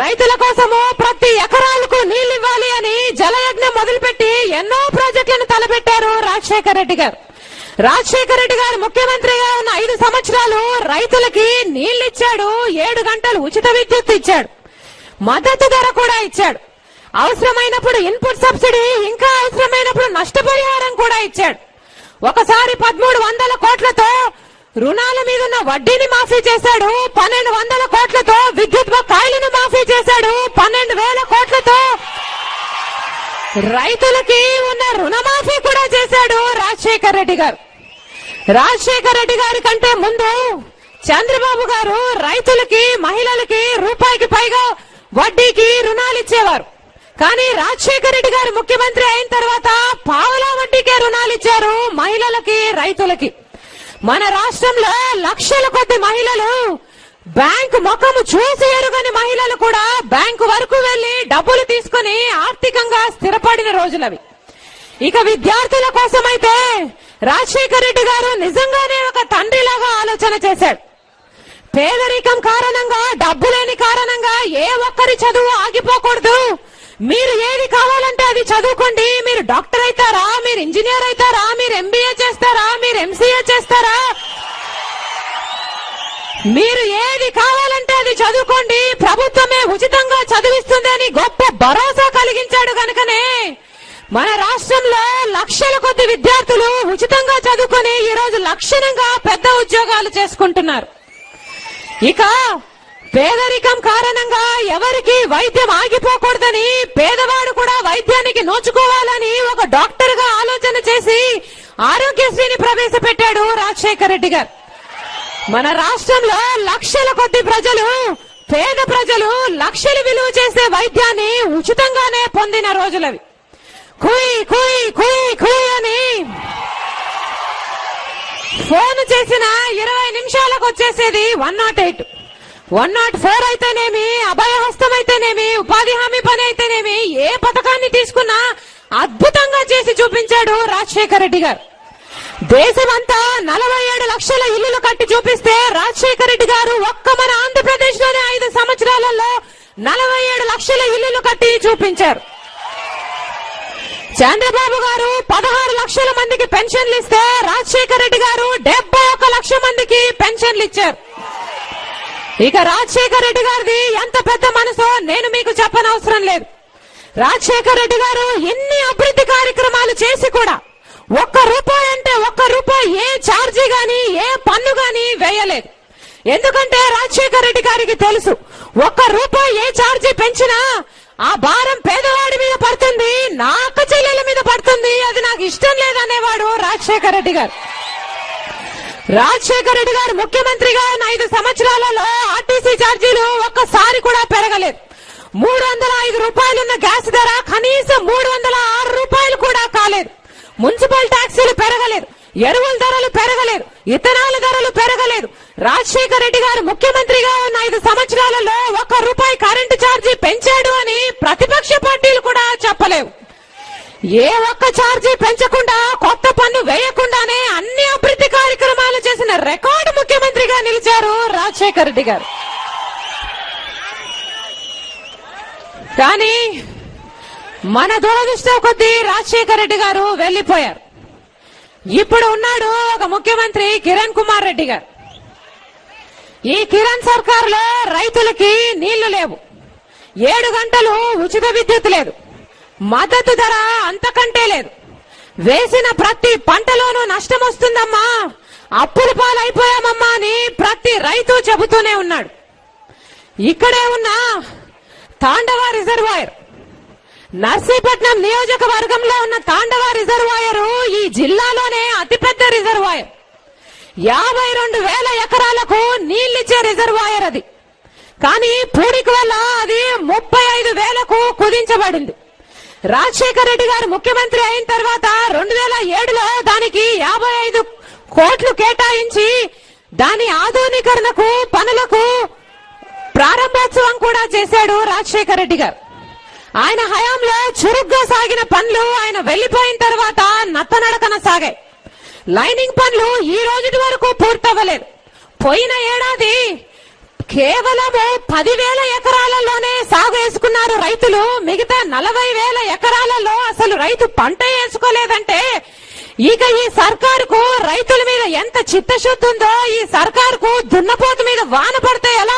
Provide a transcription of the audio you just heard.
రైతుల కోసము ప్రతి ఎకరాలకు నీళ్లు ఇవ్వాలి అని జలయజ్ఞం మొదలుపెట్టి ఎన్నో ప్రాజెక్టులను తలపెట్టారు రాజశేఖర రెడ్డి గారు. రాజశేఖర రెడ్డి గారు ముఖ్యమంత్రిగా ఉన్న 5 సంవత్సరాలు రైతులకి నీళ్లు ఇచ్చాడు, 7 గంటలు ఉచిత విద్యుత్ ఇచ్చాడు, మద్దతు ధర కూడా ఇచ్చాడు, అవసరమైనప్పుడు ఇన్పుట్ సబ్సిడీ, ఇంకా అవసరమైనప్పుడు నష్టపరిహారం కూడా ఇచ్చాడు. ఒకసారి 1300 కోట్లతో రుణాల మీద ఉన్న వడ్డీని మాఫీ చేశాడు, 1200 కోట్లతో విద్యుత్ బకాయిలను మాఫీ చేశాడు, 12,000 కోట్లతో రైతులకి ఉన్న రుణమాఫీ కూడా చేశాడు రాజశేఖర రెడ్డి గారు. రాజశేఖర రెడ్డి గారి కంటే ముందు చంద్రబాబు గారు రైతులకి, మహిళలకి రూపాయికి పైగా వడ్డీకి రుణాలు ఇచ్చేవారు. కానీ రాజశేఖర రెడ్డి గారు ముఖ్యమంత్రి అయిన తర్వాత పావలా వడ్డీకే రుణాలు ఇచ్చారు మహిళలకి, రైతులకి. మన రాష్ట్రంలో లక్షల కొద్ది మహిళలు, బ్యాంకు ముఖము చూసి ఎరుగని మహిళలు కూడా బ్యాంకు వరకు వెళ్లి డబ్బులు తీసుకుని ఆర్థికంగా స్థిరపడిన రోజులవి. ఇక విద్యార్థుల కోసమైతే రాజశేఖర రెడ్డి గారు నిజంగానే ఒక తండ్రిలాగా ఆలోచన చేశాడు. పేదరికం కారణంగా, డబ్బు లేని కారణంగా ఏ ఒక్కరి చదువు ఆగిపోకూడదు. మీరు ఏది కావాలంటే అది చదువుకోండి. మీరు డాక్టర్ అవుతారా, మీరు ఇంజనీర్ అవుతారా, మీరు ఎంబీఏ చేస్తారా, మీరు ఎంసీఏ చేస్తారా, మీరు ఏది కావాలంటే అది చదువుకోండి, ప్రభుత్వమే ఉచితంగా చదివిస్తుంది అని గొప్ప భరోసా కలిగించాడు. కనుకనే మన రాష్ట్రంలో లక్షల కొద్ది విద్యార్థులు ఉచితంగా చదువుకొని ఈ రోజు లక్షణంగా పెద్ద ఉద్యోగాలు చేసుకుంటున్నారు. ఇక పేదరికం కారణంగా ఎవరికి వైద్యం ఆగిపోకూడదని, పేదవాడు కూడా వైద్యానికి నోచుకోవాలని ఒక డాక్టర్ గా ఆలోచన చేసి ఆరోగ్యశ్రీని ప్రవేశపెట్టాడు రాజశేఖర రెడ్డి గారు. మన రాష్ట్రంలో లక్షల కొద్ది ప్రజలు, పేద ప్రజలు లక్షలు విలువ చేసే వైద్యాన్ని ఉచితంగానే పొందిన రోజులవి. కుయ్ కుయ్ కుయ్ కుయ్ అని ఫోన్ చేసిన 20 నిమిషాలకు వచ్చేసేది 108, 104 అయితేనేమి, అభయహస్తం అయితేనేమి, ఉపాధి హామీ పని అయితేనేమి, ఏ పథకాన్ని తీసుకున్నా అద్భుతంగా చేసి చూపించాడు రాజశేఖర రెడ్డి గారు. దేశమంతా 47 లక్షల ఇల్లులు కట్టి చూపిస్తే రాజశేఖర రెడ్డి గారు ఒక్క మన ఆంధ్రప్రదేశ్ లోనే 5 సంవత్సరాలలో 47 లక్షల ఇల్లులు కట్టి చూపించారు. చంద్రబాబు గారు 16 లక్షల మందికి పెన్షన్లు ఇస్తే రాజశేఖర రెడ్డి గారు 71 లక్ష మందికి పెన్షన్లు ఇచ్చారు. ఇక రాజశేఖర రెడ్డి గారిది ఎంత పెద్ద మనసో నేను మీకు చెప్పనవసరం లేదు. రాజశేఖర రెడ్డి గారు ఎన్ని అభివృద్ధి కార్యక్రమాలు చేసి కూడా ₹1 అంటే ₹1 ఏ ఛార్జీ గాని, ఏ పన్ను గాని వేయలేదు. ఎందుకంటే రాజశేఖర రెడ్డి గారికి తెలుసు, ₹1 ఏ ఛార్జీ పెంచినా ఆ భారం పేదవాడి మీద పడుతుంది, నా అక్క చెల్లెల మీద పడుతుంది, అది నాకు ఇష్టం లేదనేవాడు రాజశేఖర రెడ్డి గారు. రాజశేఖర రెడ్డి గారు ముఖ్యమంత్రిగా 5 సంవత్సరాలలో ఆర్టీసీ ఛార్జీలు ఒక్కసారి కూడా పెరగలేదు. ₹305 ఉన్న గ్యాస్ ధర కనీసం ₹306 కూడా కాలేదు. మున్సిపల్ ట్యాక్సీలు పెరగలేదు, ఎరువుల ధరలు పెరగలేదు, ఇథనాల్ ధరలు పెరగలేదు. రాజశేఖర రెడ్డి గారు ముఖ్యమంత్రిగా ఉన్న 5 సంవత్సరాలలో ₹1 కరెంటు ఛార్జీ పెంచాడు అని ప్రతిపక్ష పార్టీలు కూడా చెప్పలేవు. ఏ ఒక్క ఛార్జీ పెంచకుండా, కొత్త పన్ను వేయకుండానే అన్ని అభివృద్ధి కార్యక్రమాలు చేసిన రికార్డు ముఖ్యమంత్రిగా నిలిచారు రాజశేఖర రెడ్డి గారు. కానీ మన దురదృష్టం కొద్దీ రాజశేఖర రెడ్డి గారు వెళ్లిపోయారు. ఇప్పుడు ఉన్నాడు ఒక ముఖ్యమంత్రి కిరణ్ కుమార్ రెడ్డి గారు. ఈ కిరణ్ సర్కారులో రైతులకి నీళ్లు లేవు, 7 గంటలు ఉచిత విద్యుత్ లేదు, మద్దతు ధర అంతకంటే లేదు, వేసిన ప్రతి పంటలోనూ నష్టం వస్తుందమ్మా, అప్పుల పాలైపోయామమ్మా అని ప్రతి రైతు చెబుతూనే ఉన్నాడు. ఇక్కడే ఉన్న తాండవ రిజర్వాయర్, నర్సీపట్నం నియోజకవర్గంలో ఉన్న తాండవ రిజర్వాయర్ ఈ జిల్లాలోనే అతిపెద్ద రిజర్వాయర్. 52,000 ఎకరాలకు నీళ్లిచ్చే రిజర్వాయర్ అది. కానీ పూడిక వల్ల అది 35,000కు కుదించబడింది. రాజశేఖర రెడ్డి గారు ముఖ్యమంత్రి అయిన తర్వాత 2007లో దానికి 55 కోట్లు కేటాయించి దాని ఆధునీకరణకు పనులకు ప్రారంభోత్సవం కూడా చేశాడు రాజశేఖర రెడ్డి గారు. ఆయన హయాంలో చురుగ్గా సాగిన పనులు ఆయన వెళ్లిపోయిన తర్వాత నత్తనడకన సాగాయి. లైనింగ్ పనులు ఈ రోజు వరకు పూర్తవ్వలేదు. పోయిన ఏడాది కేవలం 10,000 ఎకరాలలోనే ఉన్నారు రైతులు. మిగతా 40,000 ఎకరాలలో అసలు రైతు పంట వేసుకోలేదంటే ఇక ఈ సర్కారుకు రైతుల మీద ఎంత చిత్తశుద్ధి ఉందో, ఈ సర్కారుకు దున్నపోతు మీద వాన పడితే ఎలా